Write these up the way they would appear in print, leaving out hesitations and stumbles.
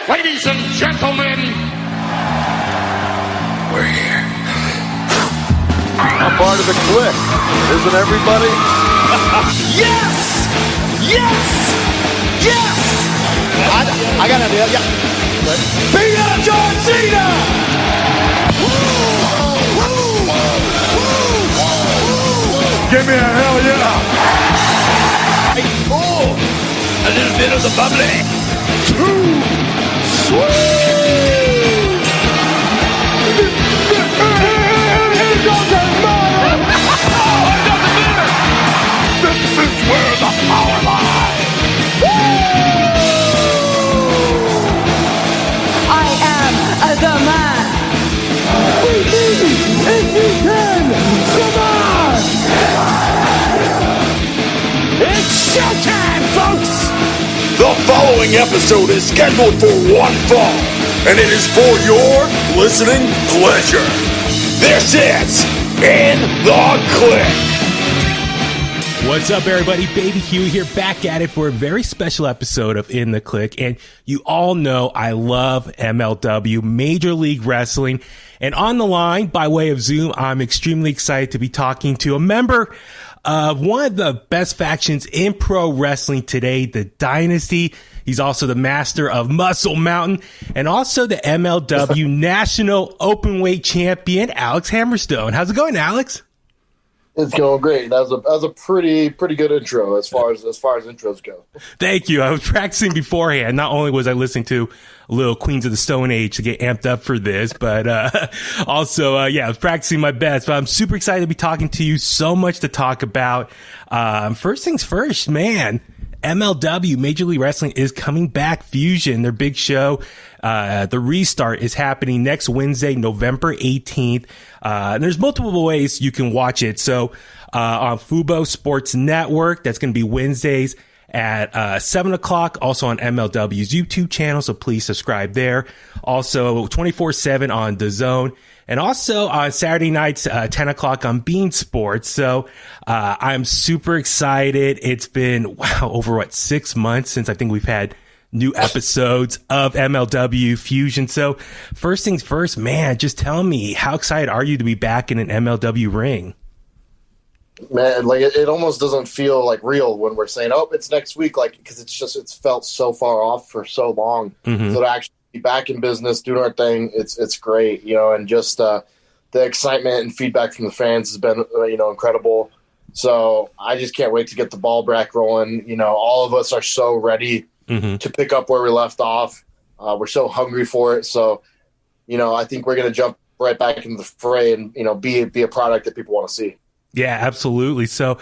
Ladies and gentlemen, we're here. I'm part of the Kliq, isn't everybody? Yes! Yes! Yes! I got an idea, yeah. Beat up John Cena! Give me a hell yeah! Oh, a little bit of the bubbly. Too sweet! Here goes the mother! This is where the power lies! I am the man. We need if you can survive! It's showtime, folks! The following episode is scheduled for one fall, and it is for your listening pleasure. This is In The Kliq. What's up, everybody? Baby Hugh here, back at it for a very special episode of In The Kliq. And you all know I love MLW, Major League Wrestling. And on the line, by way of Zoom, I'm extremely excited to be talking to a member of one of the best factions in pro wrestling today, the Dynasty. He's also the master of Muscle Mountain and also the MLW National Openweight Champion, Alex Hammerstone. How's it going, Alex? It's going great. That was a pretty good intro as far as intros go. Thank you. I was practicing beforehand. Not only was I listening to a little Queens of the Stone Age to get amped up for this, but also, I was practicing my best. But I'm super excited to be talking to you. So much to talk about. First things first, man. MLW, Major League Wrestling, is coming back. Fusion, their big show. The restart is happening next Wednesday, November 18th. And there's multiple ways you can watch it. So, on Fubo Sports Network, that's going to be Wednesdays at 7:00, also on MLW's YouTube channel. So please subscribe there. Also 24/7 on DAZN. And also on Saturday nights, 10:00 on Bean Sports. So, I'm super excited. It's been, over 6 months since I think we've had new episodes of MLW Fusion. So first things first, man, just tell me, how excited are you to be back in an MLW ring? Man, like it almost doesn't feel like real when we're saying, "Oh, it's next week," like because it's felt so far off for so long. Mm-hmm. So to actually be back in business, doing our thing, it's great, and just the excitement and feedback from the fans has been incredible. So I just can't wait to get the ball back rolling. All of us are so ready to pick up where we left off. We're so hungry for it. So, I think we're going to jump right back into the fray and, be a product that people want to see. Yeah, absolutely. So,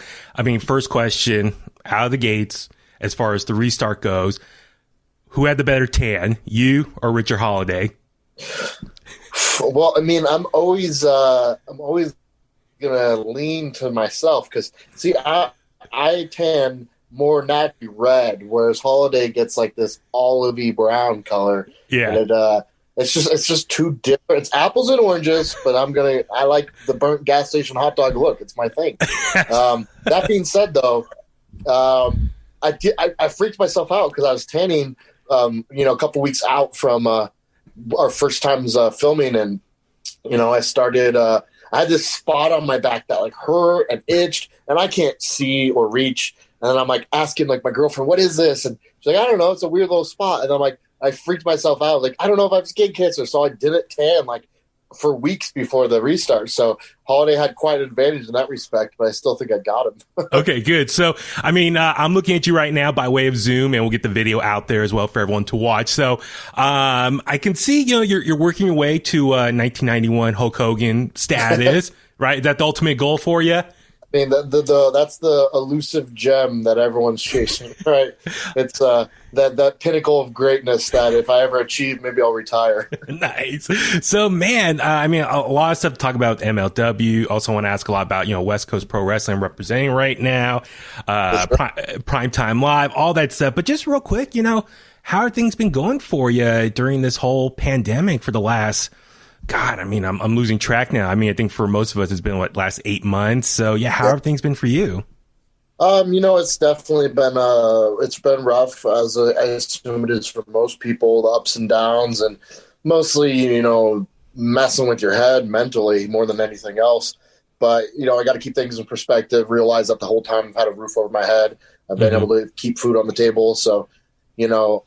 first question out of the gates, as far as the restart goes, who had the better tan, you or Richard Holiday? Well, I'm always going to lean to myself because, see, I tan more naturally red, whereas Holiday gets like this olivey brown color. Yeah. And it's just too different. It's apples and oranges, but I like the burnt gas station hot dog look. It's my thing. That being said, though, I freaked myself out because I was tanning, a couple weeks out from our first times filming, and I started. I had this spot on my back that like hurt and itched, and I can't see or reach. And then I'm like asking like my girlfriend, "What is this?" And she's like, "I don't know. It's a weird little spot." And I'm like, I freaked myself out. Like, I don't know if I have skin cancer. So I didn't tan like for weeks before the restart. So Holiday had quite an advantage in that respect, but I still think I got him. Okay, good. So, I'm looking at you right now by way of Zoom, and we'll get the video out there as well for everyone to watch. So, I can see, you're working your way to 1991 Hulk Hogan status, right? Is that the ultimate goal for you? That's the elusive gem that everyone's chasing, right? It's that pinnacle of greatness that if I ever achieve, maybe I'll retire. Nice. So, man, a lot of stuff to talk about with MLW. Also want to ask a lot about, West Coast Pro Wrestling representing right now, Primetime Live, all that stuff. But just real quick, how are things been going for you during this whole pandemic for the last... God, I'm losing track now. I think for most of us, it's been last 8 months. So yeah, how have things been for you? It's definitely been it's been rough, as I assume it is for most people, the ups and downs, and mostly, messing with your head mentally more than anything else. But, I got to keep things in perspective, realize that the whole time I've had a roof over my head, I've been able to keep food on the table. So,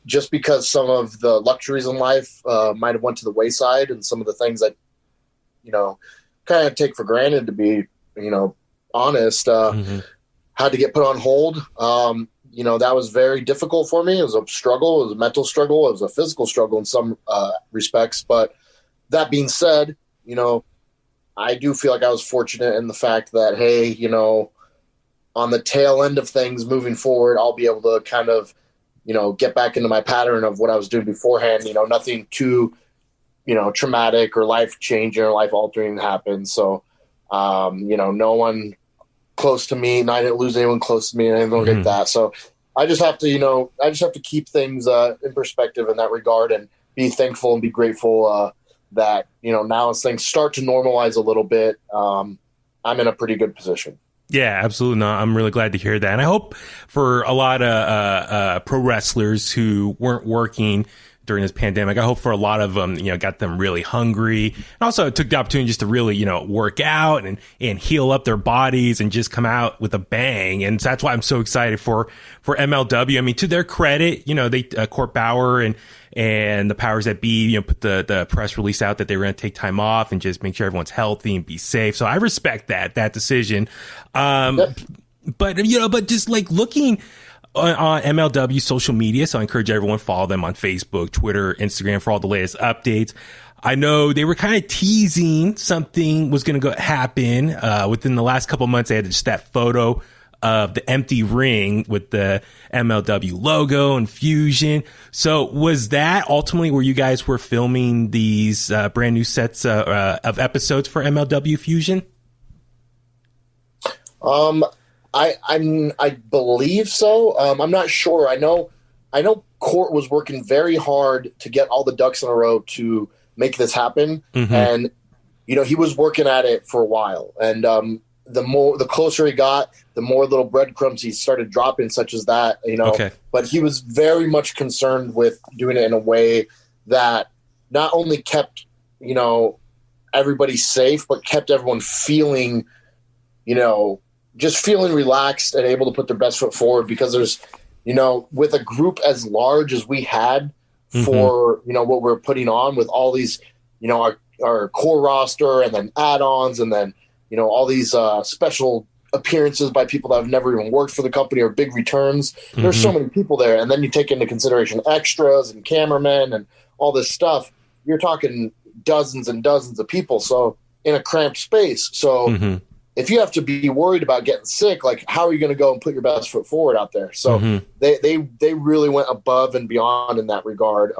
just because some of the luxuries in life might have went to the wayside, and some of the things that, kind of take for granted, to be, honest, had to get put on hold. That was very difficult for me. It was a struggle. It was a mental struggle. It was a physical struggle in some respects. But that being said, I do feel like I was fortunate in the fact that, hey, on the tail end of things moving forward, I'll be able to kind of, get back into my pattern of what I was doing beforehand. Nothing too, traumatic or life-changing or life-altering happened. So, no one close to me, and I didn't lose anyone close to me, and anything like that. So I just have to, keep things in perspective in that regard, and be thankful and be grateful that, now as things start to normalize a little bit, I'm in a pretty good position. Yeah, absolutely. No, I'm really glad to hear that. And I hope for a lot of pro wrestlers who weren't working during this pandemic, I hope for a lot of them, got them really hungry. And also took the opportunity just to really, work out and heal up their bodies and just come out with a bang. And that's why I'm so excited for MLW. I mean, to their credit, they, Court Bauer and the powers that be, put the press release out that they were going to take time off and just make sure everyone's healthy and be safe. So I respect that decision. But just like looking on MLW social media. So I encourage everyone to follow them on Facebook, Twitter, Instagram for all the latest updates. I know they were kind of teasing something was going to happen within the last couple of months. They had just that photo of the empty ring with the MLW logo and Fusion. So was that ultimately where you guys were filming these brand new sets of episodes for MLW Fusion? I believe so. I'm not sure. I know Court was working very hard to get all the ducks in a row to make this happen. And, he was working at it for a while. And the closer he got, the more little breadcrumbs he started dropping, such as that, Okay. But he was very much concerned with doing it in a way that not only kept, everybody safe, but kept everyone feeling, just feeling relaxed and able to put their best foot forward, because there's, with a group as large as we had for, what we're putting on with all these, our core roster and then add-ons and then, all these special appearances by people that have never even worked for the company or big returns. There's so many people there. And then you take into consideration extras and cameramen and all this stuff. You're talking dozens and dozens of people. So in a cramped space. So if you have to be worried about getting sick, like how are you going to go and put your best foot forward out there? So they really went above and beyond in that regard.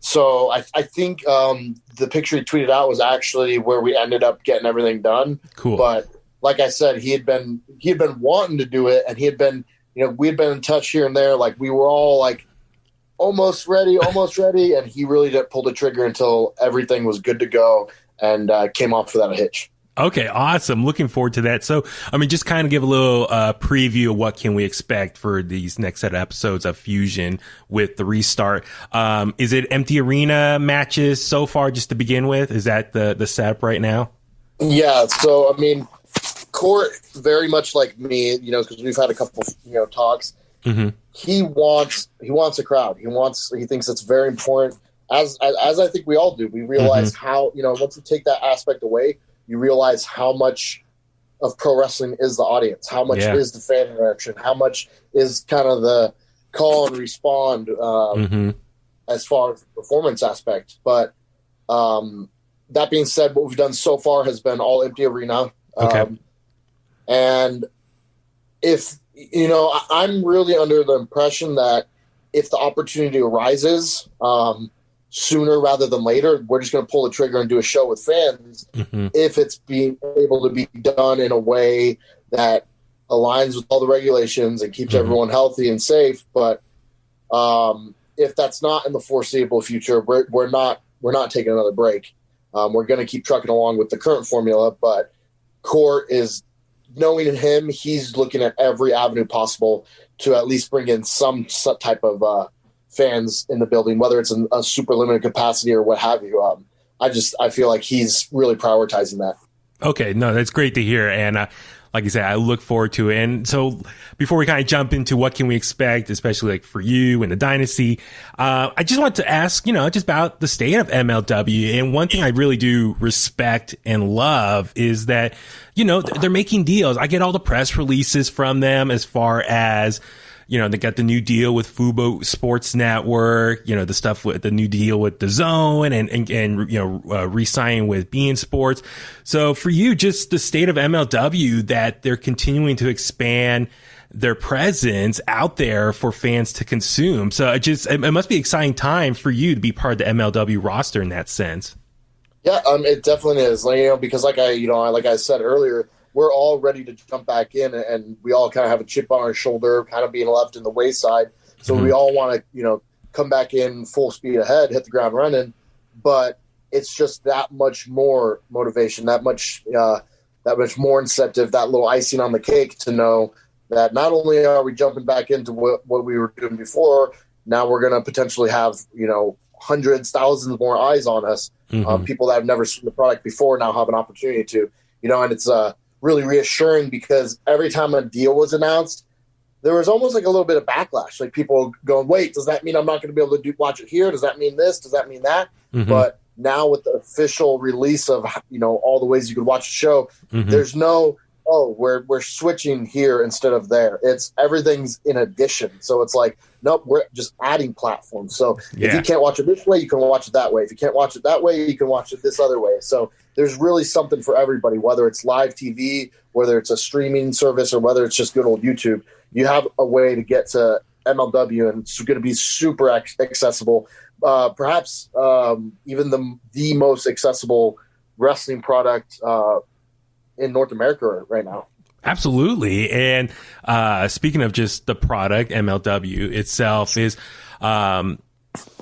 So I think the picture he tweeted out was actually where we ended up getting everything done. Cool. But like I said, he had been wanting to do it, and he had been, we had been in touch here and there. Like we were all like almost ready. And he really didn't pull the trigger until everything was good to go and came off without a hitch. Okay, awesome. Looking forward to that. So, I mean, just kind of give a little preview of what can we expect for these next set of episodes of Fusion with the restart. Is it empty arena matches so far just to begin with? Is that the setup right now? Yeah, so, I mean, Court, very much like me, because we've had a couple, talks. He wants a crowd. He thinks it's very important. As I think we all do. We realize how, once you take that aspect away, you realize how much of pro wrestling is the audience, how much is the fan interaction, how much is kind of the call and respond as far as the performance aspect. But that being said, what we've done so far has been all empty arena. And if, I'm really under the impression that if the opportunity arises, sooner rather than later, we're just going to pull the trigger and do a show with fans if it's being able to be done in a way that aligns with all the regulations and keeps everyone healthy and safe. But if that's not in the foreseeable future, we're not taking another break. We're going to keep trucking along with the current formula, but Court is knowing him, he's looking at every avenue possible to at least bring in some type of fans in the building, whether it's in a super limited capacity or what have you. I feel like he's really prioritizing that. Okay, no, that's great to hear. And like I said, I look forward to it. And so before we kind of jump into what can we expect, especially like for you and the Dynasty, I just want to ask, just about the state of MLW. And one thing I really do respect and love is that, they're making deals. I get all the press releases from them as far as, they got the new deal with Fubo Sports Network, the stuff with the new deal with the Zone and re-signing with beIN Sports. So for you, just the state of MLW, that they're continuing to expand their presence out there for fans to consume. So it must be an exciting time for you to be part of the MLW roster in that sense. Yeah, it definitely is. Because like I said earlier, we're all ready to jump back in, and we all kind of have a chip on our shoulder, kind of being left in the wayside. So we all want to, come back in full speed ahead, hit the ground running. But it's just that much more motivation, that much more incentive, that little icing on the cake to know that not only are we jumping back into what we were doing before, now we're going to potentially have, hundreds, thousands more eyes on us. People that have never seen the product before now have an opportunity to, and it's really reassuring, because every time a deal was announced, there was almost like a little bit of backlash. Like people going, wait, does that mean I'm not going to be able to watch it here? Does that mean this? Does that mean that? But now with the official release of, all the ways you could watch the show, there's no, we're switching here instead of there. It's everything's in addition. So it's like, nope, we're just adding platforms. So if you can't watch it this way, you can watch it that way. If you can't watch it that way, you can watch it this other way. So there's really something for everybody, whether it's live TV, whether it's a streaming service, or whether it's just good old YouTube. You have a way to get to MLW, and it's going to be super accessible. Perhaps even the most accessible wrestling product in North America right now. Absolutely. And speaking of just the product, MLW itself is,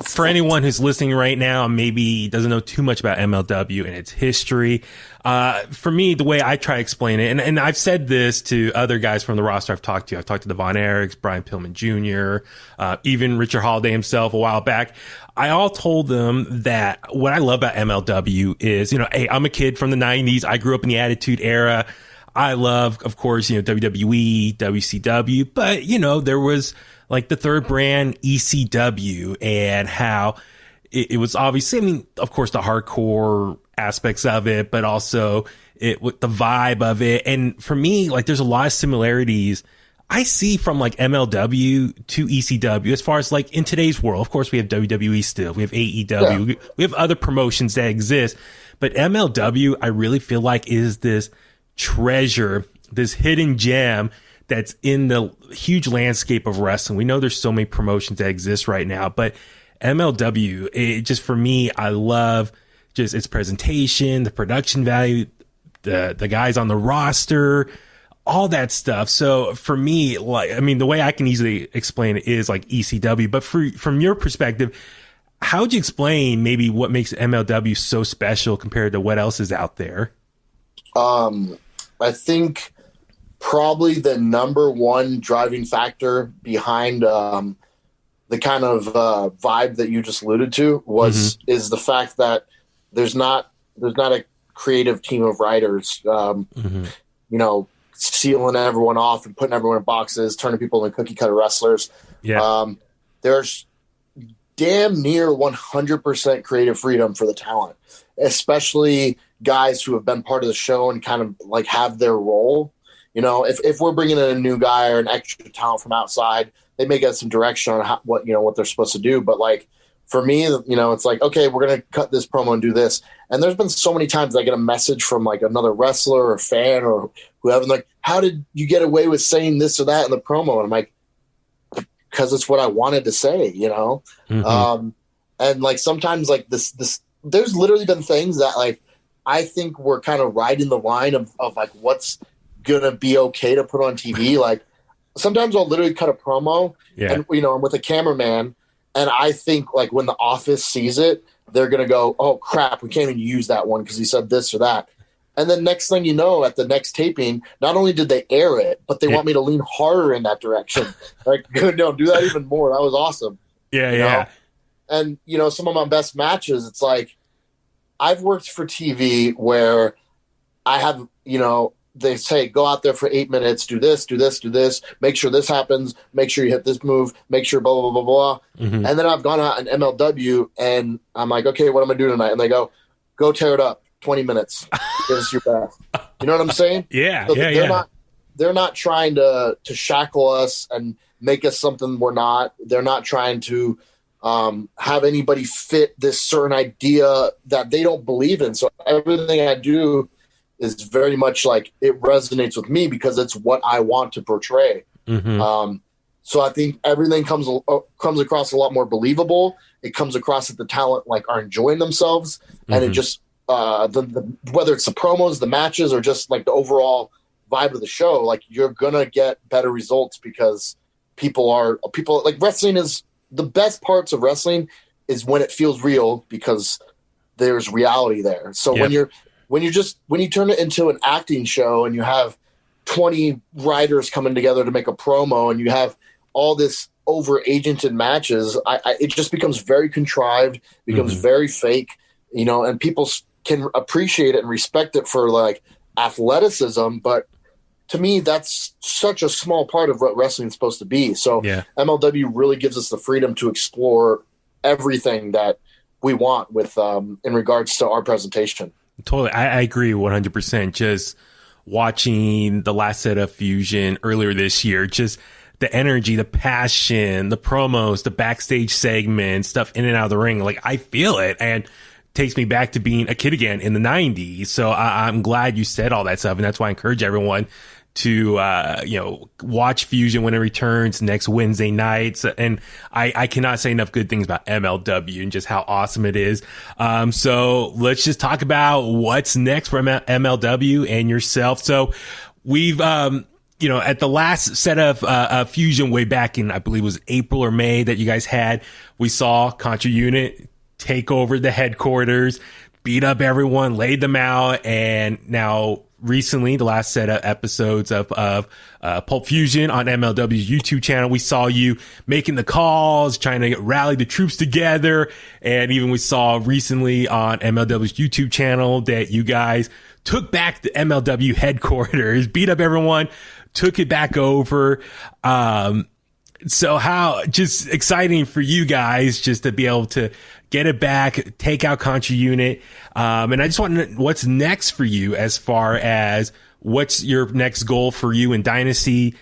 for anyone who's listening right now and maybe doesn't know too much about MLW and its history, for me, the way I try to explain it, and I've said this to other guys from the roster I've talked to the Von Erichs, Brian Pillman Jr., even Richard Holiday himself a while back. I all told them that what I love about MLW is, hey, I'm a kid from the 90s. I grew up in the Attitude Era. I love, of course, WWE, WCW, but, there was like the third brand, ECW, and how it was obviously, of course, the hardcore aspects of it, but also with the vibe of it. And for me, like, there's a lot of similarities I see from like MLW to ECW as far as like in today's world. Of course, we have WWE still, we have AEW, we have other promotions that exist, but MLW, I really feel like is this treasure, this hidden gem that's in the huge landscape of wrestling. We know there's so many promotions that exist right now, but MLW, it just, for me, I love just its presentation, the production value, the guys on the roster, all that stuff. So for me, like, I mean, the way I can easily explain it is like ECW, but from your perspective, how would you explain maybe what makes MLW so special compared to what else is out there? I think probably the number one driving factor behind the kind of vibe that you just alluded to is the fact that there's not a creative team of writers, sealing everyone off and putting everyone in boxes, turning people into cookie cutter wrestlers. Yeah. There's damn near 100% creative freedom for the talent, especially guys who have been part of the show and kind of like have their role. If we're bringing in a new guy or an extra talent from outside, they may get some direction on what they're supposed to do. But like for me, it's like, okay, we're going to cut this promo and do this. And there's been so many times I get a message from like another wrestler or fan or whoever, like, how did you get away with saying this or that in the promo? And I'm like, because it's what I wanted to say, and like sometimes like this, there's literally been things that like I think we're kind of riding the line of like what's gonna be okay to put on TV. Like sometimes I'll literally cut a promo, and I'm with a cameraman, and I think like when The Office sees it, they're gonna go, "Oh crap, we can't even use that one because he said this or that." And then next thing you know, at the next taping, not only did they air it, but they want me to lean harder in that direction. Like, no, do that even more. That was awesome. Yeah, you yeah. know? And, you know, some of my best matches, it's like, I've worked for TV where I have, you know, they say, go out there for 8 minutes, do this, do this, do this, make sure this happens, make sure you hit this move, make sure blah, blah, blah, blah. Mm-hmm. And then I've gone out in MLW and I'm like, okay, what am I doing tonight? And they go tear it up, 20 minutes. Give us your best. You know what I'm saying? Yeah, so yeah. They're not trying to shackle us and make us something we're not. They're not trying to have anybody fit this certain idea that they don't believe in. So everything I do is very much like it resonates with me because it's what I want to portray. Mm-hmm. So I think everything comes across a lot more believable. It comes across that the talent like are enjoying themselves, and it just whether it's the promos, the matches, or just like the overall vibe of the show, like you're gonna get better results because people like wrestling is the best parts of wrestling is when it feels real because there's reality there. So when you turn it into an acting show and you have 20 writers coming together to make a promo and you have all this over agented matches, it just becomes very contrived, becomes very fake, you know, and people can appreciate it and respect it for like athleticism. But to me, that's such a small part of what wrestling is supposed to be. So MLW really gives us the freedom to explore everything that we want with in regards to our presentation. Totally. I agree 100%. Just watching the last set of Fusion earlier this year, just the energy, the passion, the promos, the backstage segments, stuff in and out of the ring. Like I feel it and takes me back to being a kid again in the 90s. So I'm glad you said all that stuff. And that's why I encourage everyone to, watch Fusion when it returns next Wednesday nights. And I cannot say enough good things about MLW and just how awesome it is. So let's just talk about what's next for MLW and yourself. So we've, at the last set of Fusion way back in, I believe it was April or May that you guys had, we saw Contra Unit take over the headquarters, beat up everyone, laid them out, and now recently, the last set of episodes of Pulp Fusion on MLW's YouTube channel, we saw you making the calls, trying to rally the troops together, and even we saw recently on MLW's YouTube channel that you guys took back the MLW headquarters, beat up everyone, took it back over. So how just exciting for you guys just to be able to get it back, take out Contra Unit. And I just want to know what's next for you as far as what's your next goal for you in Dynasty?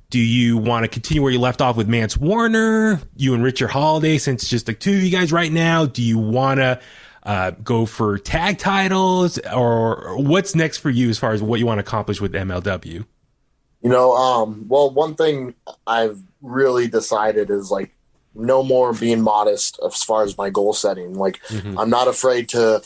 Do you want to continue where you left off with Mance Warner, you and Richard Holiday, since it's just the two of you guys right now? Do you want to go for tag titles, or what's next for you as far as what you want to accomplish with MLW? Well, one thing I've really decided is like no more being modest as far as my goal setting. Like I'm not afraid to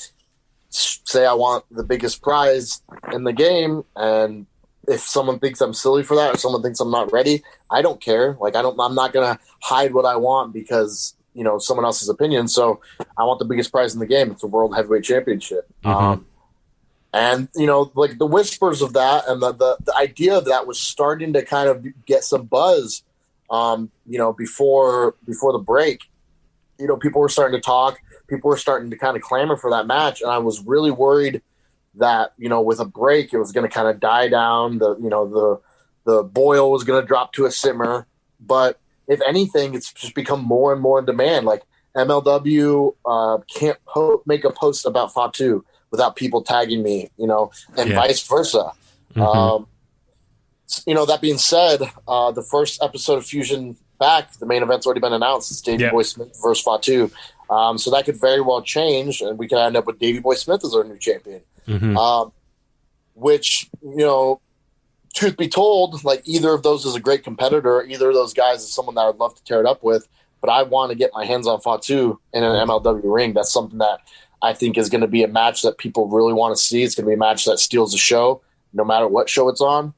say I want the biggest prize in the game, and if someone thinks I'm silly for that or someone thinks I'm not ready, I don't care. Like I'm not gonna hide what I want because someone else's opinion. So I want the biggest prize in the game. It's the World Heavyweight Championship. And, like the whispers of that and the idea of that was starting to kind of get some buzz, before the break. People were starting to talk. People were starting to kind of clamor for that match. And I was really worried that, with a break, it was going to kind of die down. The boil was going to drop to a simmer. But if anything, it's just become more and more in demand. Like MLW can't make a post about Fatu without people tagging me, and vice versa. That being said, the first episode of Fusion back, the main event's already been announced. It's Davey Boy Smith versus Fatu. So that could very well change, and we could end up with Davey Boy Smith as our new champion. Which, truth be told, like either of those is a great competitor. Either of those guys is someone that I'd love to tear it up with. But I want to get my hands on Fatu in an MLW ring. That's something that I think is going to be a match that people really want to see. It's going to be a match that steals the show, no matter what show it's on.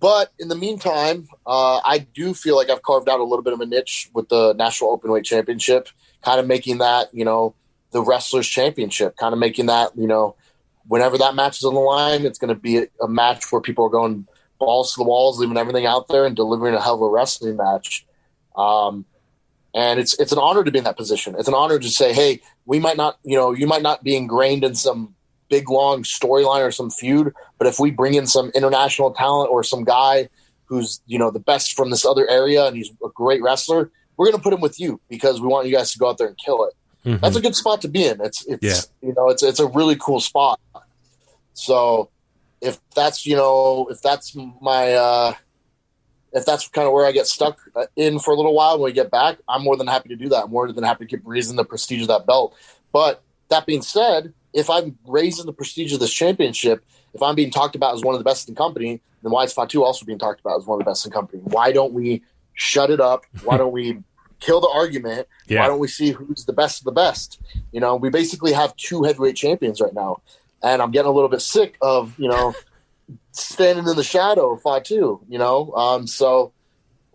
But in the meantime, I do feel like I've carved out a little bit of a niche with the National Openweight Championship, kind of making that, the Wrestlers Championship, kind of making that, whenever that match is on the line, it's going to be a match where people are going balls to the walls, leaving everything out there and delivering a hell of a wrestling match. And it's an honor to be in that position. It's an honor to say, hey, we might not, you might not be ingrained in some big, long storyline or some feud, but if we bring in some international talent or some guy who's, the best from this other area and he's a great wrestler, we're going to put him with you because we want you guys to go out there and kill it. Mm-hmm. That's a good spot to be in. It's a really cool spot. So if that's kind of where I get stuck in for a little while when we get back, I'm more than happy to do that. I'm more than happy to keep raising the prestige of that belt. But that being said, if I'm raising the prestige of this championship, if I'm being talked about as one of the best in the company, then why is Fatu also being talked about as one of the best in the company? Why don't we shut it up? Why don't we kill the argument? Yeah. Why don't we see who's the best of the best? We basically have 2 heavyweight champions right now. And I'm getting a little bit sick of, standing in the shadow of Fatu, So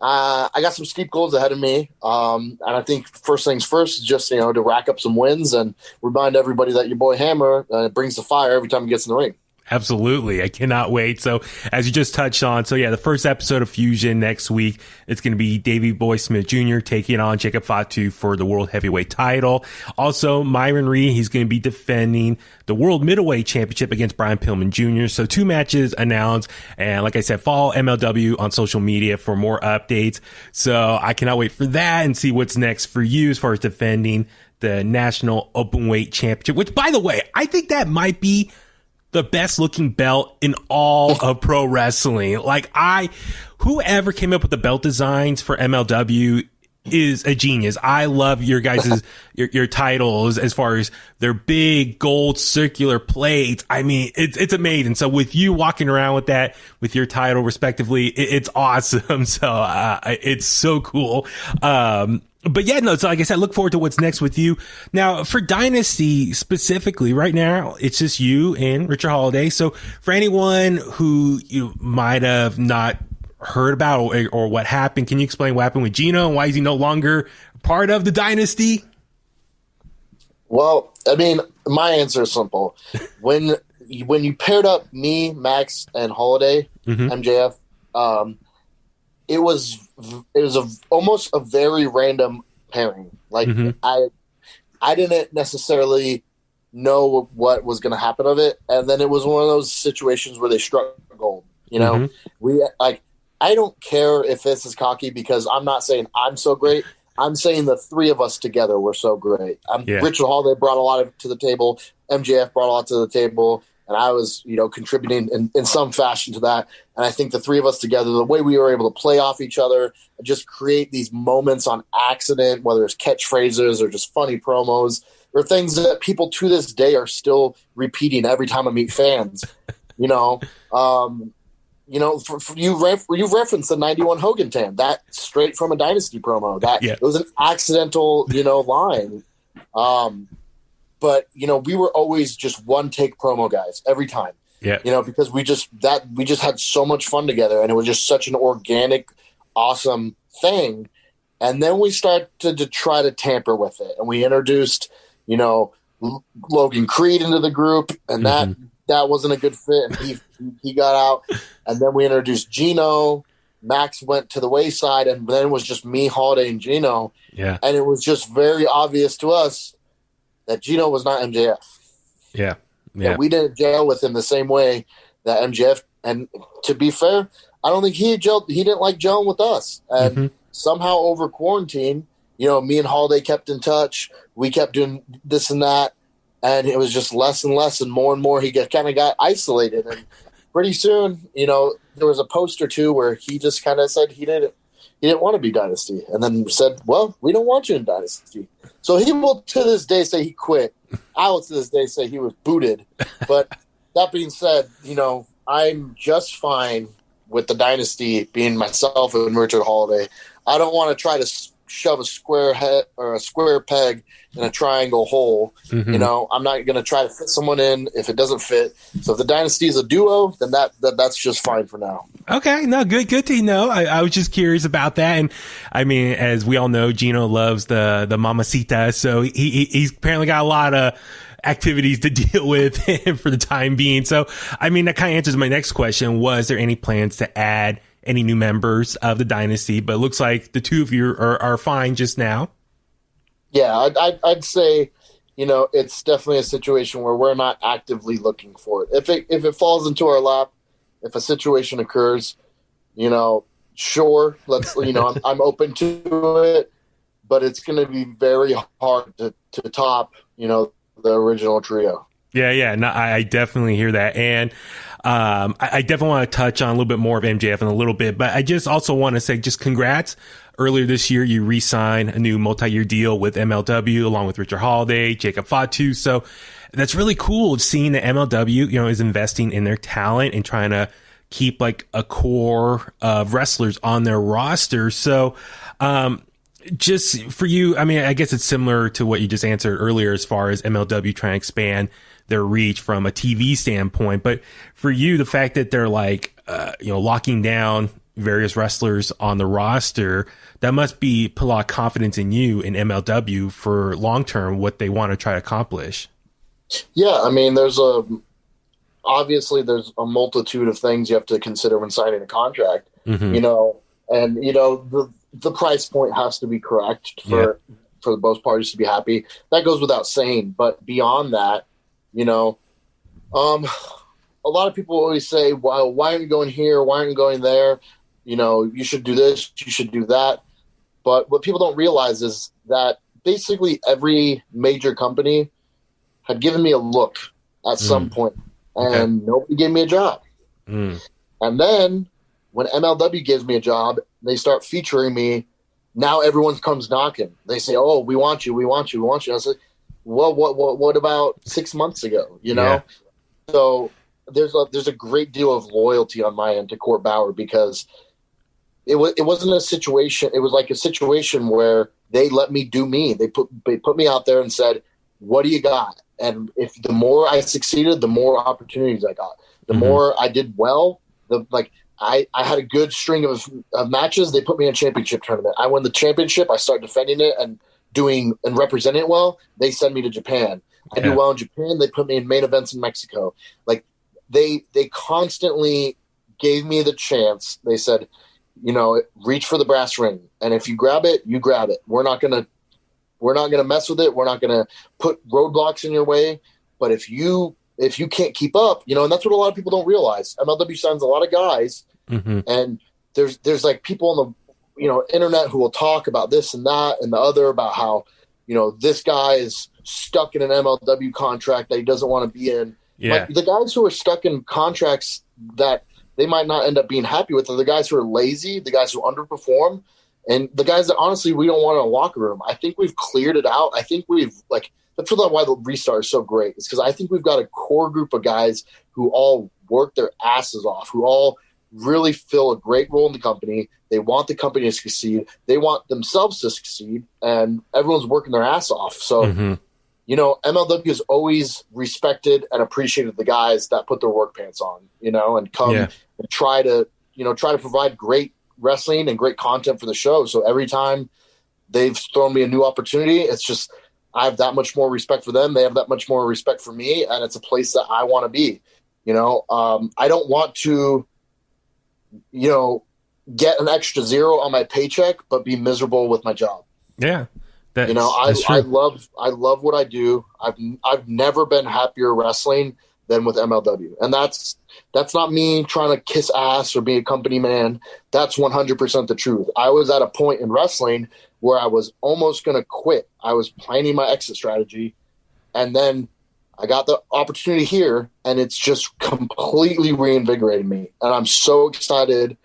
I got some steep goals ahead of me. And I think first things first is just, to rack up some wins and remind everybody that your boy Hammer brings the fire every time he gets in the ring. Absolutely. I cannot wait. So as you just touched on, the first episode of Fusion next week, it's going to be Davey Boy Smith Jr. taking on Jacob Fatu for the World Heavyweight title. Also, Myron Reed, he's going to be defending the World Middleweight Championship against Brian Pillman Jr. So 2 matches announced. And like I said, follow MLW on social media for more updates. So I cannot wait for that and see what's next for you as far as defending the National Openweight Championship, which, by the way, I think that might be the best looking belt in all of pro wrestling. Whoever came up with the belt designs for MLW is a genius. I love your guys' your titles as far as their big gold circular plates. I mean, it's amazing. So with you walking around with that, with your title respectively, it's awesome. So, it's so cool. But yeah, no, so like I said, look forward to what's next with you. Now, for Dynasty specifically, right now, it's just you and Richard Holiday. So for anyone who you might have not heard about or what happened, can you explain what happened with Gino and why is he no longer part of the Dynasty? Well, I mean, my answer is simple. When you paired up me, Max, and Holiday, MJF, it was almost a very random pairing. I didn't necessarily know what was going to happen of it, and then it was one of those situations where they struck gold. I don't care if this is cocky because I'm not saying I'm so great. I'm saying the 3 of us together were so great. Richard Holiday brought a lot to the table. MJF brought a lot to the table. And I was, contributing in some fashion to that. And I think the 3 of us together, the way we were able to play off each other and just create these moments on accident, whether it's catchphrases or just funny promos or things that people to this day are still repeating every time I meet fans. You referenced the 91 Hogan tan, that straight from a Dynasty promo. It was an accidental, line. But we were always just one take promo guys every time. Yeah. Because we just had so much fun together and it was just such an organic, awesome thing. And then we started to try to tamper with it. And we introduced, Logan Creed into the group, and that wasn't a good fit. And he got out. And then we introduced Gino. Max went to the wayside, and then it was just me, Holiday, and Gino. Yeah. And it was just very obvious to us that Gino was not MJF. Yeah. We didn't gel with him the same way that MJF. And to be fair, I don't think he didn't like gelling with us. And somehow over quarantine, me and Holiday kept in touch. We kept doing this and that. And it was just less and less and more he kind of got isolated. And pretty soon, there was a post or two where he just kind of said he didn't want to be Dynasty. And then said, well, we don't want you in Dynasty. So he will to this day say he quit. I will to this day say he was booted. But that being said, I'm just fine with the Dynasty being myself and Richard Holiday. I don't want to try to shove a square head or a square peg in a triangle hole. Mm-hmm. You know, I'm not going to try to fit someone in if it doesn't fit. So if the dynasty is a duo, then that's just fine for now. Okay, no, good to know. I was just curious about that, and I mean, as we all know, Gino loves the mamacita, so he's apparently got a lot of activities to deal with for the time being. So, I mean, that kind of answers my next question: was there any plans to add any new members of the dynasty? But it looks like the two of you are fine just now. Yeah, I'd say, you know, it's definitely a situation where we're not actively looking for it. If it falls into our lap, if a situation occurs, you know, sure, let's, you know, I'm open to it, but it's going to be very hard to top, you know, the original trio. Yeah, no, I definitely hear that, and I definitely want to touch on a little bit more of MJF in a little bit, but I just also want to say just congrats. Earlier this year, you re-signed a new multi-year deal with MLW along with Richard Holiday, Jacob Fatu. So that's really cool seeing that MLW, you know, is investing in their talent and trying to keep like a core of wrestlers on their roster. So, just for you, I mean, I guess it's similar to what you just answered earlier as far as MLW trying to expand their reach from a TV standpoint. But for you, the fact that they're like, you know, locking down various wrestlers on the roster, that must be put a lot of confidence in you in MLW for long term, what they want to try to accomplish. Yeah, I mean, obviously there's a multitude of things you have to consider when signing a contract, Mm-hmm. you know, and, you know, the price point has to be correct for both parties to be happy. That goes without saying. But beyond that, you know, a lot of people always say, well, why aren't you going here? Why aren't you going there? You know, you should do this, you should do that. But what people don't realize is that basically every major company had given me a look at some point, and nobody gave me a job. And then when MLW gives me a job, they start featuring me. Now everyone comes knocking. They say, "Oh, we want you, we want you, we want you." I say, "Well, what about 6 months ago?" You know. Yeah. So there's a great deal of loyalty on my end to Court Bauer, because it wasn't a situation. It was like a situation where they let me do me. They put me out there and said, "What do you got?" And if the more I succeeded, the more opportunities I got. The more I did well, I had a good string of matches. They put me in a championship tournament. I won the championship. I start defending it and doing and representing it well. They send me to Japan. I do well in Japan. They put me in main events in Mexico. Like they constantly gave me the chance. They said, you know, reach for the brass ring, and if you grab it, you grab it. We're not gonna mess with it. We're not gonna put roadblocks in your way. But if you can't keep up, you know, and that's what a lot of people don't realize. MLW signs a lot of guys, and there's like people on the, you know, internet who will talk about this and that and the other, about how, you know, this guy is stuck in an MLW contract that he doesn't want to be in. Yeah. Like, the guys who are stuck in contracts that they might not end up being happy with are the guys who are lazy, the guys who underperform, and the guys that honestly we don't want in a locker room. I think we've cleared it out. I think that's why the restart is so great. It's because I think we've got a core group of guys who all work their asses off, who all really fill a great role in the company. They want the company to succeed. They want themselves to succeed, and everyone's working their ass off. So, you know, MLW has always respected and appreciated the guys that put their work pants on, you know, and come and try to provide great wrestling and great content for the show. So every time they've thrown me a new opportunity, it's just, I have that much more respect for them. They have that much more respect for me, and it's a place that I want to be. You know, I don't want to, you know, get an extra zero on my paycheck, but be miserable with my job. Yeah. You know, I love what I do. I've never been happier wrestling than with MLW. And that's not me trying to kiss ass or be a company man. That's 100% the truth. I was at a point in wrestling where I was almost going to quit. I was planning my exit strategy, and then I got the opportunity here, and it's just completely reinvigorated me. And I'm so excited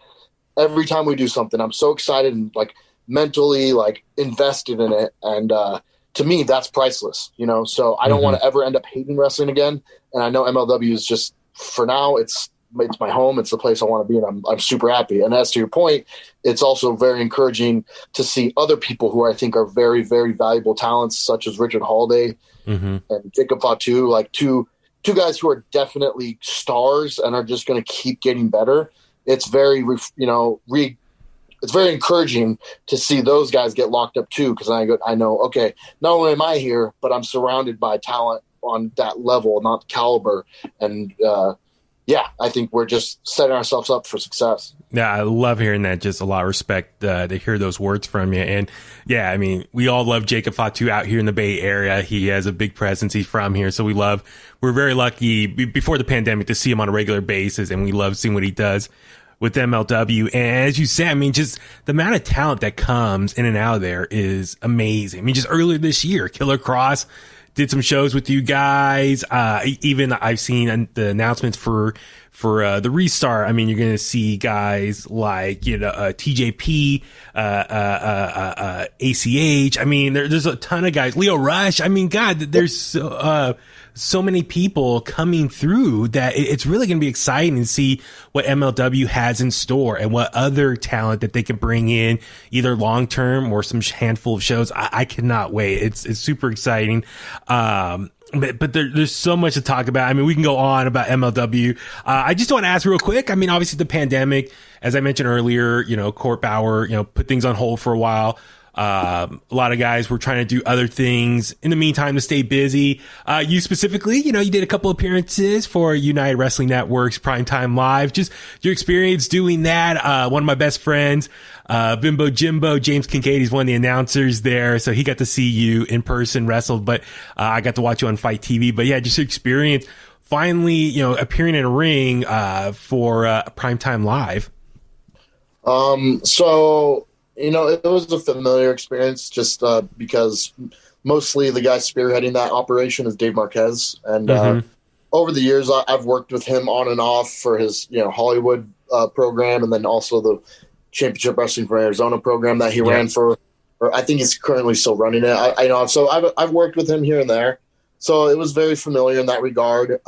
every time we do something. I'm so excited and like mentally like invested in it. And to me, that's priceless, you know? So I don't want to ever end up hating wrestling again. And I know MLW is just, for now, it's it's my home. It's the place I want to be, and I'm super happy. And as to your point, it's also very encouraging to see other people who I think are very, very valuable talents, such as Richard Holiday and Jacob Fatu, like two guys who are definitely stars and are just going to keep getting better. It's very, it's very encouraging to see those guys get locked up too, because I know, okay, not only am I here, but I'm surrounded by talent on that level, not caliber. And I think we're just setting ourselves up for success. Yeah, I love hearing that. Just a lot of respect to hear those words from you. And yeah, I mean, we all love Jacob Fatu out here in the Bay Area. He has a big presence. He's from here. So we're very lucky before the pandemic to see him on a regular basis. And we love seeing what he does with MLW. And as you said, I mean, just the amount of talent that comes in and out of there is amazing. I mean, just earlier this year, Killer Cross did some shows with you guys. Even I've seen the announcements for the restart. I mean, you're going to see guys like, TJP, ACH. I mean, there's a ton of guys. Leo Rush. I mean, God, there's so many people coming through that it's really going to be exciting to see what MLW has in store and what other talent that they can bring in, either long term or some handful of shows. I cannot wait. It's super exciting. But there's so much to talk about. I mean, we can go on about MLW. I just want to ask real quick. I mean, obviously the pandemic, as I mentioned earlier, Court Bauer, put things on hold for a while. A lot of guys were trying to do other things in the meantime to stay busy. You specifically, you did a couple appearances for United Wrestling Network's Primetime Live. Just your experience doing that. One of my best friends, Bimbo Jimbo, James Kincaid, he's one of the announcers there. So he got to see you in person wrestle, but I got to watch you on Fight TV. But yeah, just your experience finally, appearing in a ring for Primetime Live. It was a familiar experience just because mostly the guy spearheading that operation is Dave Marquez. And over the years, I've worked with him on and off for his Hollywood program, and then also the Championship Wrestling for Arizona program that he ran for. Or I think he's currently still running it. So I've worked with him here and there. So it was very familiar in that regard.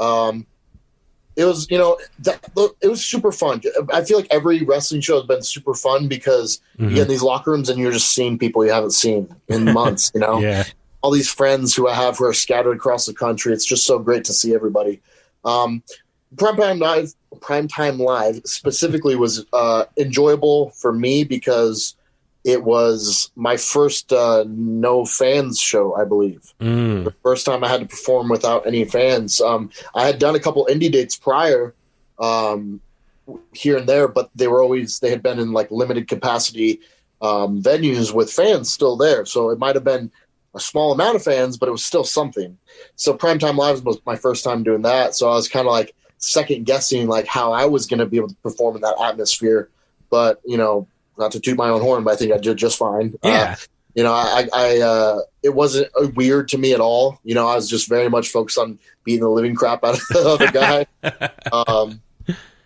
It was, it was super fun. I feel like every wrestling show has been super fun because you get in these locker rooms and you're just seeing people you haven't seen in months, Yeah. All these friends who I have who are scattered across the country. It's just so great to see everybody. Primetime Live specifically was enjoyable for me because it was my first no fans show, I believe. The first time I had to perform without any fans. I had done a couple indie dates prior here and there, but they had been in like limited capacity venues with fans still there. So it might have been a small amount of fans, but it was still something. So Primetime Live was my first time doing that. So I was kind of like second guessing like how I was going to be able to perform in that atmosphere. But, not to toot my own horn, but I think I did just fine. Yeah. It wasn't weird to me at all. I was just very much focused on beating the living crap out of the other guy.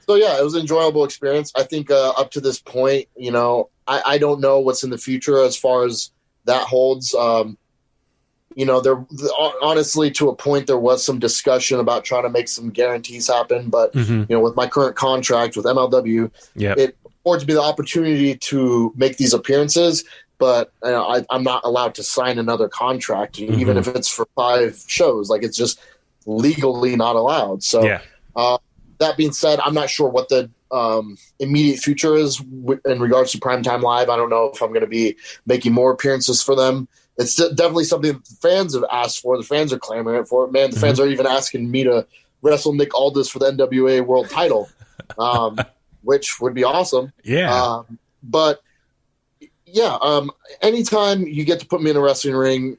So yeah, it was an enjoyable experience. I think up to this point, I don't know what's in the future as far as that holds. Honestly, to a point, there was some discussion about trying to make some guarantees happen. But, with my current contract with MLW, it affords me the opportunity to make these appearances. But I'm not allowed to sign another contract, even if it's for 5 shows. Like, it's just legally not allowed. So that being said, I'm not sure what the immediate future is in regards to Primetime Live. I don't know if I'm going to be making more appearances for them. It's definitely something that the fans have asked for. The fans are clamoring for it. Man, the fans are even asking me to wrestle Nick Aldis for the NWA World Title, which would be awesome. Yeah. Anytime you get to put me in a wrestling ring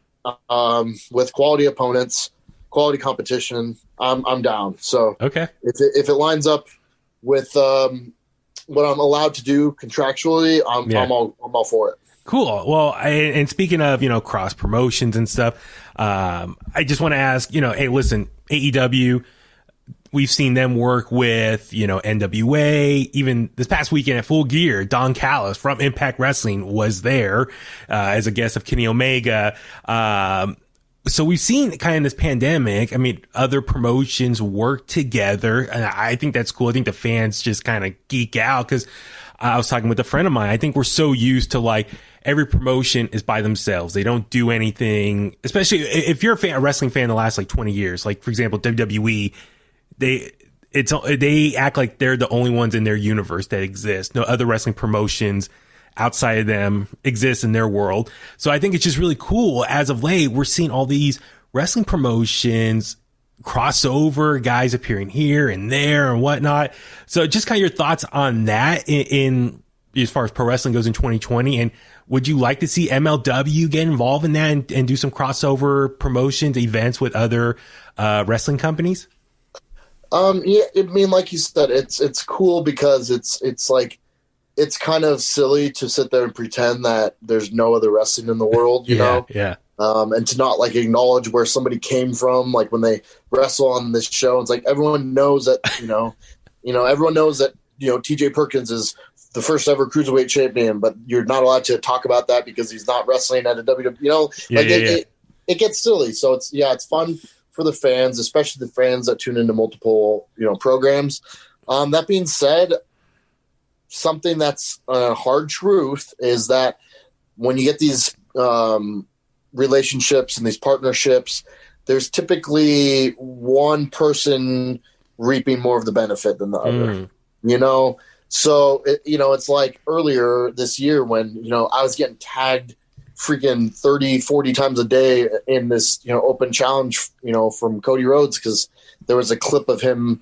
with quality opponents, quality competition, I'm down. So okay, if it lines up with what I'm allowed to do contractually, I'm all for it. Cool. Well, and speaking of, cross promotions and stuff, I just want to ask, hey, listen, AEW, we've seen them work with, NWA. Even this past weekend at Full Gear, Don Callis from Impact Wrestling was there as a guest of Kenny Omega. So we've seen kind of this pandemic. I mean, other promotions work together, and I think that's cool. I think the fans just kind of geek out because I was talking with a friend of mine. I think we're so used to like every promotion is by themselves. They don't do anything, especially if you're a wrestling fan the last like 20 years. Like for example, WWE, they act like they're the only ones in their universe that exist. No other wrestling promotions outside of them exist in their world. So I think it's just really cool. As of late, we're seeing all these wrestling promotions crossover, guys appearing here and there and whatnot. So just kind of your thoughts on that in as far as pro wrestling goes in 2020. And would you like to see MLW get involved in that and do some crossover promotions, events with other wrestling companies? Yeah, I mean, like you said, it's cool because it's like, it's kind of silly to sit there and pretend that there's no other wrestling in the world, you know? Yeah. And to not like acknowledge where somebody came from, like when they wrestle on this show, it's like everyone knows that, everyone knows that, TJ Perkins is the first ever cruiserweight champion, but you're not allowed to talk about that because he's not wrestling at a WWE, it gets silly. So it's fun for the fans, especially the fans that tune into multiple, programs. That being said, something that's a hard truth is that when you get these relationships and these partnerships, there's typically one person reaping more of the benefit than the other, So, it's like earlier this year when, I was getting tagged freaking 30, 40 times a day in this, open challenge, from Cody Rhodes, because there was a clip of him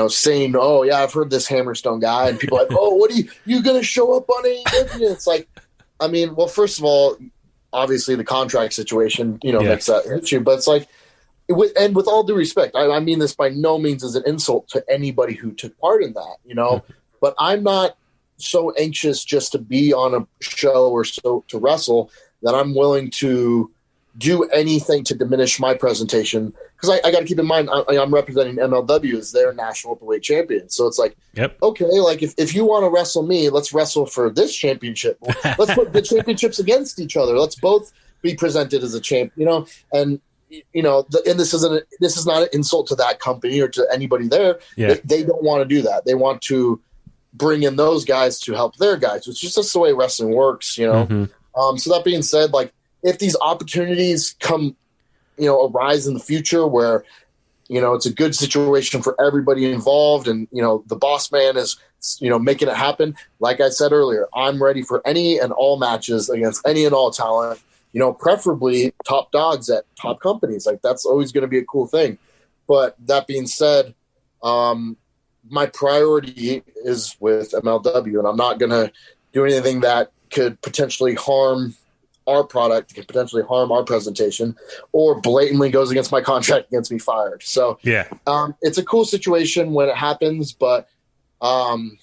saying, "Oh yeah, I've heard this Hammerstone guy," and people are like, "Oh, what are you going to show up on AEW?" It's like, I mean, well, first of all, obviously the contract situation, makes that issue, but it's like, with all due respect, I mean this by no means as an insult to anybody who took part in that, but I'm not so anxious just to be on a show or so to wrestle that I'm willing to do anything to diminish my presentation, because I got to keep in mind I'm representing MLW as their national openweight champion. So it's like, okay, like if you want to wrestle me, let's wrestle for this championship. Let's put the championships against each other. Let's both be presented as a champ, and and this is not an insult to that company or to anybody there. They don't want to do that. They want to bring in those guys to help their guys, which is just the way wrestling works, So that being said, like, if these opportunities come, arise in the future where, it's a good situation for everybody involved and, the boss man is, making it happen. Like I said earlier, I'm ready for any and all matches against any and all talent, preferably top dogs at top companies. Like, that's always going to be a cool thing. But that being said, my priority is with MLW, and I'm not going to do anything that could potentially harm our product, can potentially harm our presentation, or blatantly goes against my contract, against me fired. So it's a cool situation when it happens, but I'm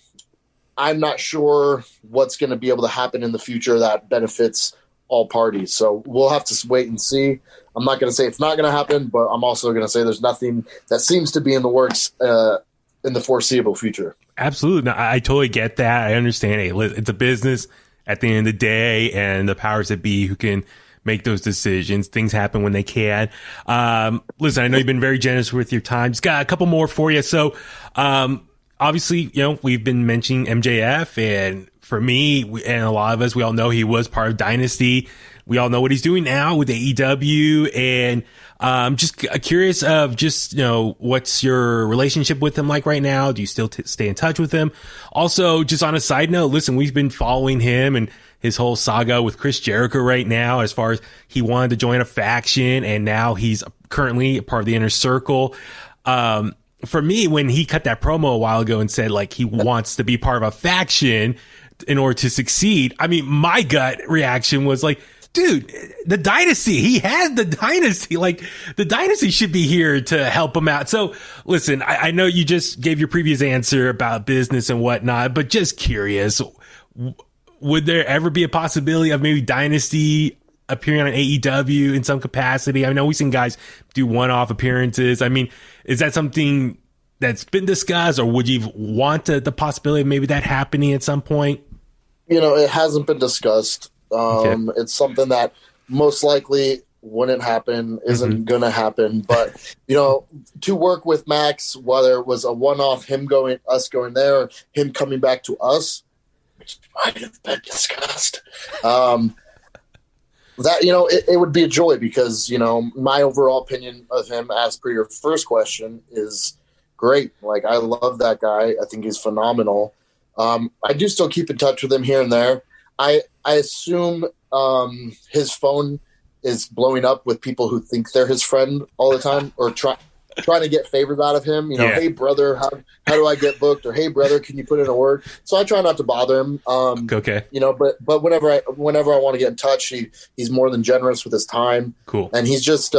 not sure what's going to be able to happen in the future that benefits all parties. So we'll have to wait and see. I'm not going to say it's not going to happen, but I'm also going to say there's nothing that seems to be in the works in the foreseeable future. Absolutely. No, I totally get that. I understand it. It's a business at the end of the day, and the powers that be who can make those decisions. Things happen when they can. Listen, I know you've been very generous with your time. Just got a couple more for you. So, obviously, we've been mentioning MJF, and for me, and a lot of us, we all know he was part of Dynasty. We all know what he's doing now with AEW, and just curious of what's your relationship with him like right now? Do you still stay in touch with him? Also, just on a side note, listen, we've been following him and his whole saga with Chris Jericho right now, as far as he wanted to join a faction, and now he's currently a part of the Inner Circle. For me, when he cut that promo a while ago and said like he wants to be part of a faction in order to succeed, I mean, my gut reaction was like, dude, the Dynasty, he has the Dynasty. Like, the Dynasty should be here to help him out. So, listen, I know you just gave your previous answer about business and whatnot, but just curious, would there ever be a possibility of maybe Dynasty appearing on AEW in some capacity? I know we've seen guys do one-off appearances. I mean, is that something that's been discussed, or would you want the possibility of maybe that happening at some point? It hasn't been discussed. It's something that most likely wouldn't happen, isn't gonna happen. But to work with Max, whether it was a one-off, us going there, or him coming back to us, which might have been discussed. That it would be a joy because my overall opinion of him, as per your first question, is great. Like, I love that guy. I think he's phenomenal. I do still keep in touch with him here and there. I assume his phone is blowing up with people who think they're his friend all the time, or trying to get favors out of him. Hey brother, how do I get booked? Or hey brother, can you put in a word? So I try not to bother him. Okay. But whenever I want to get in touch, he's more than generous with his time. Cool. And he's just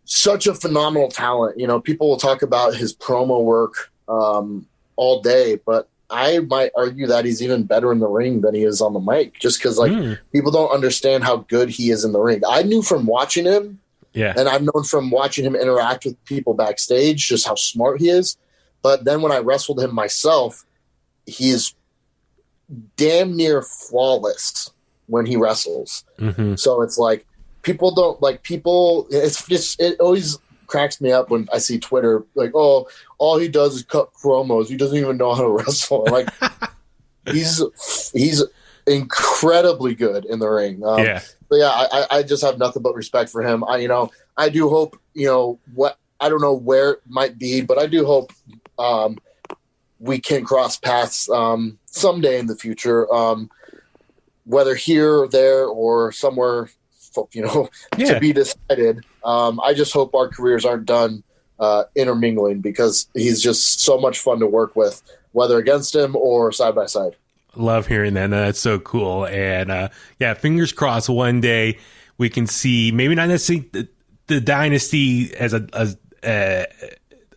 such a phenomenal talent. People will talk about his promo work all day, but I might argue that he's even better in the ring than he is on the mic, just because people don't understand how good he is in the ring. I knew from watching him, and I've known from watching him interact with people backstage just how smart he is. But then when I wrestled him myself, he's damn near flawless when he wrestles. So it's like people don't like people. It's just, it always cracks me up when I see Twitter like, oh, all he does is cut promos. He doesn't even know how to wrestle. I'm like, he's incredibly good in the ring. But yeah, I just have nothing but respect for him. I do hope, what, I don't know where it might be, but I do hope we can cross paths someday in the future, whether here or there or somewhere, to be decided. I just hope our careers aren't done intermingling, because he's just so much fun to work with, whether against him or side by side. Love hearing that. That's so cool. And fingers crossed one day we can see, maybe not necessarily the dynasty as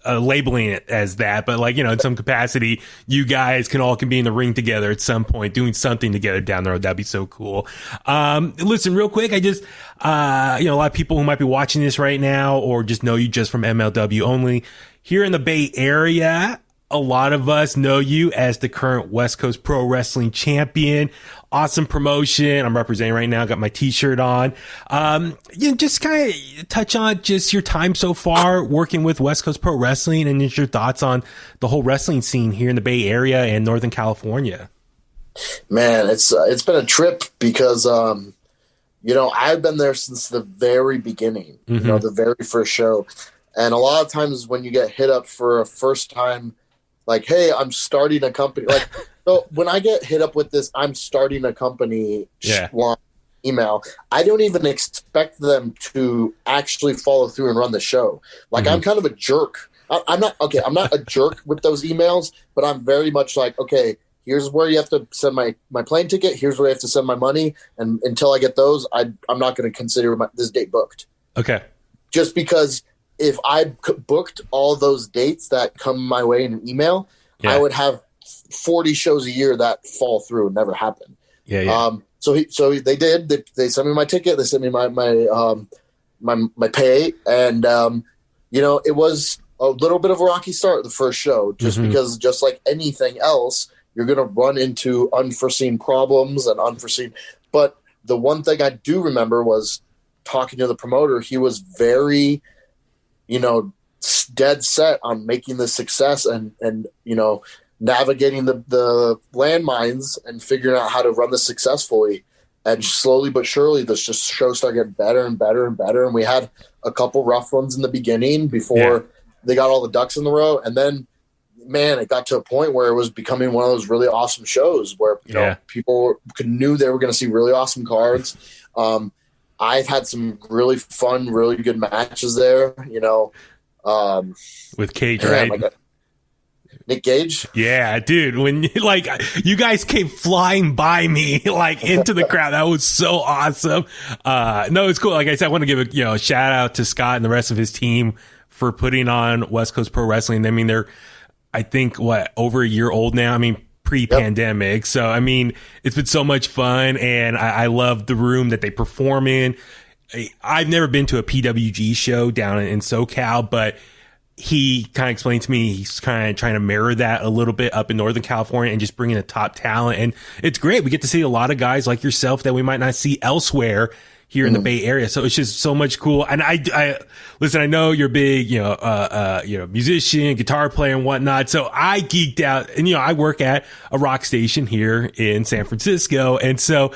labeling it as that, but in some capacity, you guys can be in the ring together at some point, doing something together down the road. That'd be so cool. Listen, real quick, I just, a lot of people who might be watching this right now, or just know you just from MLW only, here in the Bay Area, a lot of us know you as the current West Coast Pro Wrestling Champion. Awesome promotion. I'm representing right now. Got my t-shirt on. Just kind of touch on just your time so far working with West Coast Pro Wrestling, and just your thoughts on the whole wrestling scene here in the Bay Area and Northern California. Man, it's been a trip because, I've been there since the very beginning, the very first show. And a lot of times when you get hit up for a first time, like, hey, I'm starting a company. Like, so when I get hit up with this, I'm starting a company email, I don't even expect them to actually follow through and run the show. Like, I'm kind of a jerk. I'm not a jerk with those emails, but I'm very much like, okay, here's where you have to send my plane ticket. Here's where I have to send my money. And until I get those, I'm not going to consider this date booked. Okay. Just because if I booked all those dates that come my way in an email, I would have 40 shows a year that fall through and never happen. So they did. They sent me my ticket. They sent me my pay, and it was a little bit of a rocky start the first show, just because, just like anything else, you're going to run into unforeseen problems and unforeseen. But the one thing I do remember was talking to the promoter. He was very, dead set on making the success and navigating the landmines and figuring out how to run this successfully. And slowly but surely, this show started getting better and better and better. And we had a couple rough ones in the beginning before they got all the ducks in the row. And then, man, it got to a point where it was becoming one of those really awesome shows where people knew they were going to see really awesome cards. I've had some really fun, really good matches there, with Cage, right? Nick Gage? Yeah, dude. When you guys came flying by me into the crowd, that was so awesome. No, it's cool. Like I said, I want to give a shout out to Scott and the rest of his team for putting on West Coast Pro Wrestling. I mean, they're, I think, over a year old now. I mean, pre-pandemic. Yep. So, I mean, it's been so much fun, and I love the room that they perform in. I've never been to a PWG show down in SoCal, but he kind of explained to me he's kind of trying to mirror that a little bit up in Northern California and just bringing a top talent. And it's great. We get to see a lot of guys like yourself that we might not see elsewhere here in the Bay Area. So it's just so much cool. And I listen, I know you're big, musician, guitar player and whatnot. So I geeked out, and, I work at a rock station here in San Francisco. And so,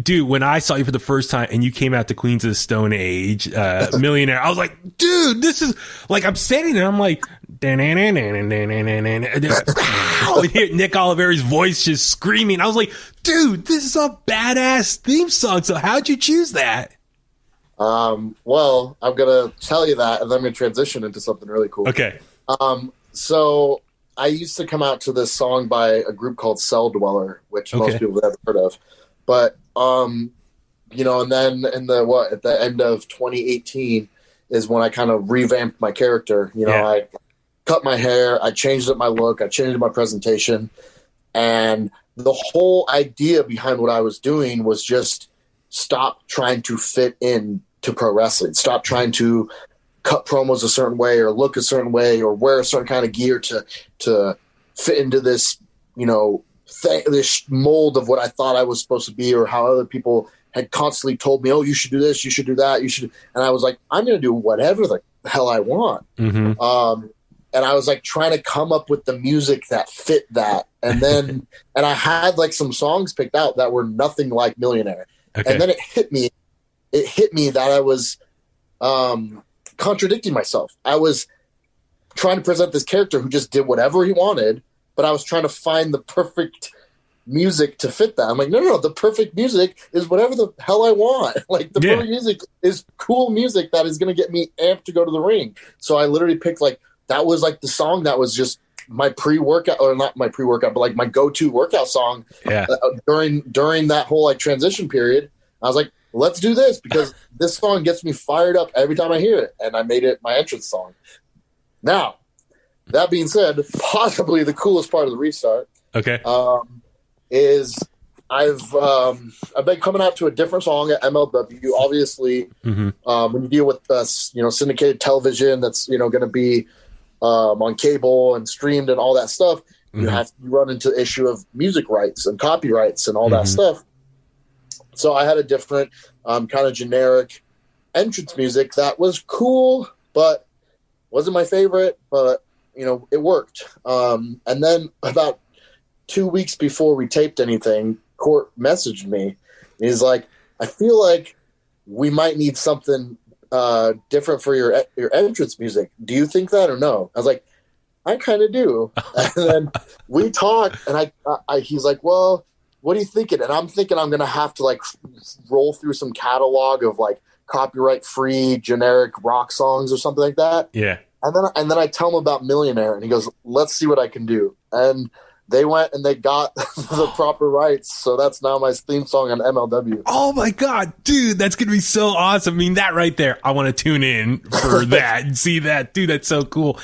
dude, when I saw you for the first time and you came out to Queens of the Stone Age, Millionaire, I was like, dude, this is like, I'm standing there, I'm like, and hear Nick Oliveri's voice just screaming. I was like, dude, this is a badass theme song. So how'd you choose that? Well, I'm going to tell you that, and then I'm going to transition into something really cool. Okay. So I used to come out to this song by a group called Cell Dweller, which most people have never heard of. But, and then at the end of 2018 is when I kind of revamped my character. I cut my hair, I changed up my look, I changed my presentation. And the whole idea behind what I was doing was just stop trying to fit in to pro wrestling. Stop trying to cut promos a certain way or look a certain way or wear a certain kind of gear to fit into this, this mold of what I thought I was supposed to be, or how other people had constantly told me, oh, you should do this, you should do that, you should. And I was like, I'm going to do whatever the hell I want. And I was like trying to come up with the music that fit that. And then, and I had like some songs picked out that were nothing like Millionaire. And then it hit me that I was contradicting myself. I was trying to present this character who just did whatever he wanted, but I was trying to find the perfect music to fit that. I'm like, no, the perfect music is whatever the hell I want. Like the perfect music is cool music that is going to get me amped to go to the ring. So I literally picked that was like the song that was just my pre-workout, or not my pre-workout, but like my go-to workout song during that whole like transition period. I was like, let's do this because this song gets me fired up every time I hear it. And I made it my entrance song. Now, that being said, possibly the coolest part of the restart is I've been coming out to a different song at MLW. Obviously, when you deal with syndicated television that's going to be on cable and streamed and all that stuff, you run into the issue of music rights and copyrights and all that stuff. So I had a different kind of generic entrance music that was cool, but wasn't my favorite. But it worked. And then about 2 weeks before we taped anything, Court messaged me. He's like, I feel like we might need something different for your entrance music. Do you think that or no? I was like, I kind of do. And then we talked, and he's like, well, what are you thinking? And I'm thinking I'm going to have to like roll through some catalog of like copyright free generic rock songs or something like that. Yeah. And then I tell him about Millionaire, and he goes, let's see what I can do. And they went and they got the proper rights. So that's now my theme song on MLW. Oh my God, dude, that's going to be so awesome. I mean, that right there, I want to tune in for that and see that. Dude, that's so cool.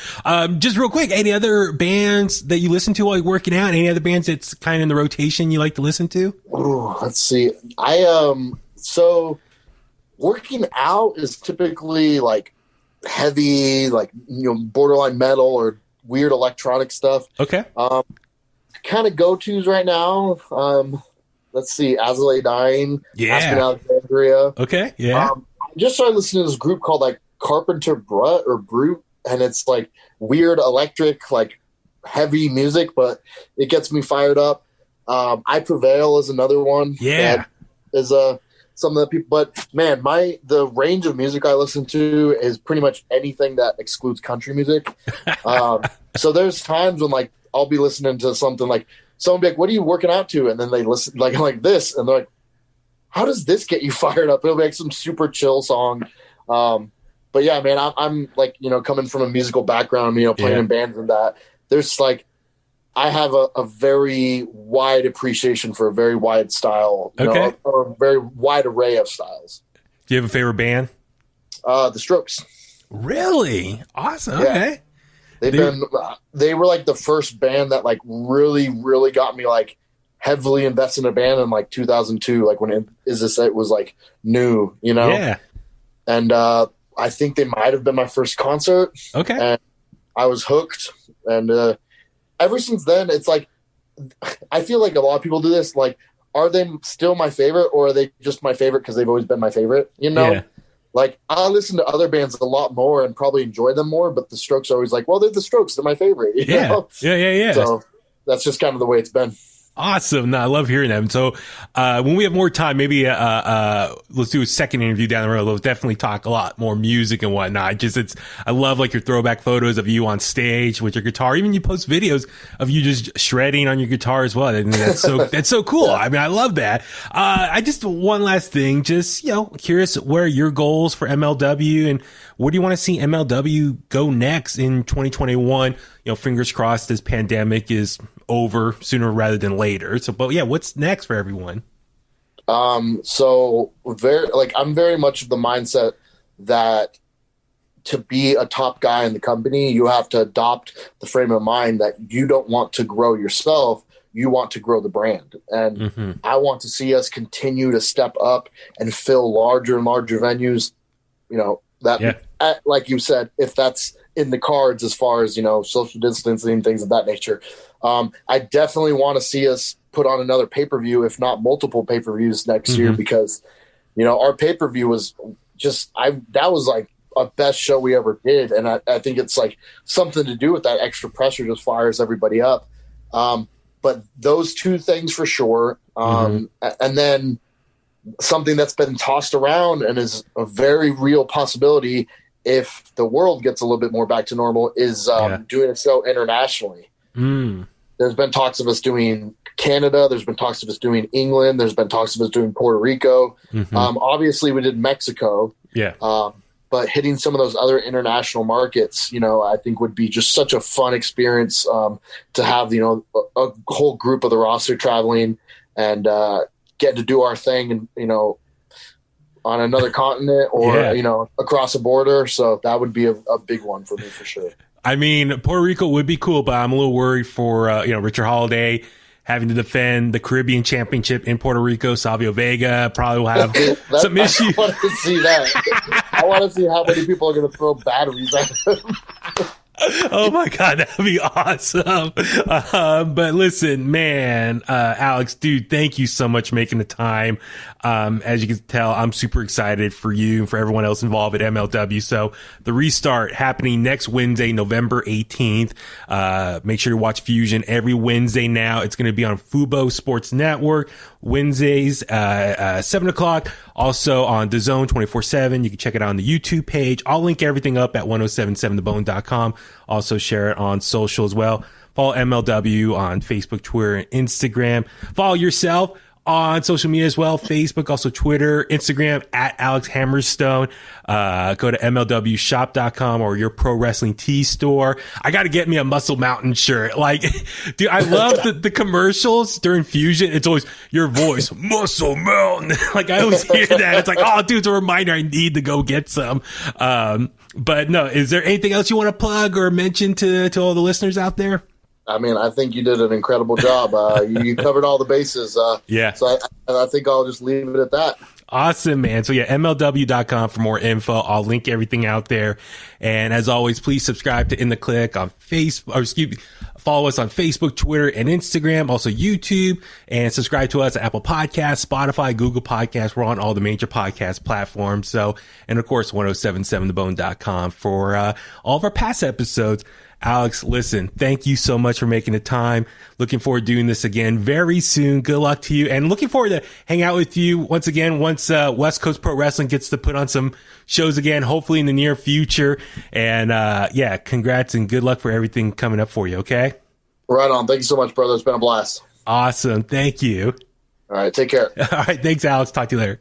Just real quick, any other bands that you listen to while you're working out? Any other bands that's kind of in the rotation you like to listen to? Ooh, let's see. So working out is typically like heavy, like, borderline metal or weird electronic stuff. Okay. Kind of go-tos right now. Let's see, Azalea Dying, Aspen Alexandria. Okay, yeah. I just started listening to this group called like Carpenter Brute, and it's like weird electric, like heavy music, but it gets me fired up. I Prevail is another one. Yeah, that is some of the people. But man, the range of music I listen to is pretty much anything that excludes country music. So there's times when like I'll be listening to something like someone be like, what are you working out to? And then they listen like this, and they're like, how does this get you fired up? It'll be like some super chill song. But yeah, man, I'm like, coming from a musical background, playing in bands and that, there's like, I have a very wide appreciation for a very wide style, or a very wide array of styles. Do you have a favorite band? The Strokes. Really? Awesome. Yeah. Okay. They were like the first band that like really, really got me like heavily invested in a band in like 2002, like when it was like new, Yeah. And I think they might have been my first concert. Okay. And I was hooked. And ever since then, it's like, I feel like a lot of people do this. Like, are they still my favorite, or are they just my favorite because they've always been my favorite? You know, Yeah. like I listen to other bands a lot more and probably enjoy them more, but the Strokes are always like, well, they're the Strokes, they're my favorite. You know? Yeah. So that's just kind of the way it's been. Awesome. No, I love hearing them. So, when we have more time, maybe, let's do a second interview down the road. We'll definitely talk a lot more music and whatnot. I love like your throwback photos of you on stage with your guitar. Even you post videos of you just shredding on your guitar as well. And that's so cool. I mean, I love that. I just, one last thing, just, curious, what are your goals for MLW and where do you want to see MLW go next in 2021? Fingers crossed this pandemic is over sooner rather than later. So, but yeah, what's next for everyone? So I'm very much of the mindset that to be a top guy in the company, you have to adopt the frame of mind that you don't want to grow yourself. You want to grow the brand. And I want to see us continue to step up and fill larger and larger venues, like you said, if that's in the cards as far as, social distancing, things of that nature. I definitely want to see us put on another pay-per-view, if not multiple pay-per-views next year, because, our pay-per-view was that was like a best show we ever did. And I think it's like something to do with that extra pressure just fires everybody up. But those two things for sure. And then something that's been tossed around and is a very real possibility if the world gets a little bit more back to normal is doing a show internationally. There's been talks of us doing Canada. There's been talks of us doing England. There's been talks of us doing Puerto Rico. Obviously we did Mexico. But hitting some of those other international markets, I think would be just such a fun experience to have, a whole group of the roster traveling and getting to do our thing and, on another continent or, across a border. So that would be a big one for me for sure. I mean, Puerto Rico would be cool, but I'm a little worried for, Richard Holiday having to defend the Caribbean Championship in Puerto Rico. Savio Vega probably will have some issues. I want to see that. I want to see how many people are going to throw batteries at him. Oh my God, that'd be awesome. But listen, man, Alex, dude, thank you so much for making the time. As you can tell, I'm super excited for you and for everyone else involved at MLW. So the restart happening next Wednesday, November 18th. Make sure to watch Fusion every Wednesday now. It's going to be on Fubo Sports Network, Wednesdays, 7:00. Also on DAZN 24/7. You can check it out on the YouTube page. I'll link everything up at 1077thebone.com. Also share it on social as well. Follow MLW on Facebook, Twitter, and Instagram. Follow yourself on social media as well. Facebook, also Twitter, Instagram at Alex Hammerstone. Go to MLWshop.com or your pro wrestling tee store. I got to get me a Muscle Mountain shirt. Like, dude, I love the commercials during Fusion. It's always your voice, Muscle Mountain. Like, I always hear that. It's like, oh, dude, it's a reminder I need to go get some. But no, is there anything else you want to plug or mention to all the listeners out there? I mean, I think you did an incredible job. You covered all the bases. So I think I'll just leave it at that. Awesome, man. So yeah, MLW.com for more info. I'll link everything out there. And as always, please subscribe to In The Kliq on Facebook, follow us on Facebook, Twitter, and Instagram, also YouTube, and subscribe to us at Apple Podcasts, Spotify, Google Podcasts. We're on all the major podcast platforms. So, and of course, 1077thebone.com for all of our past episodes. Alex, listen, thank you so much for making the time. Looking forward to doing this again very soon. Good luck to you. And looking forward to hang out with you once again, once West Coast Pro Wrestling gets to put on some shows again, hopefully in the near future. And congrats and good luck for everything coming up for you, okay? Right on. Thank you so much, brother. It's been a blast. Awesome. Thank you. All right. Take care. All right. Thanks, Alex. Talk to you later.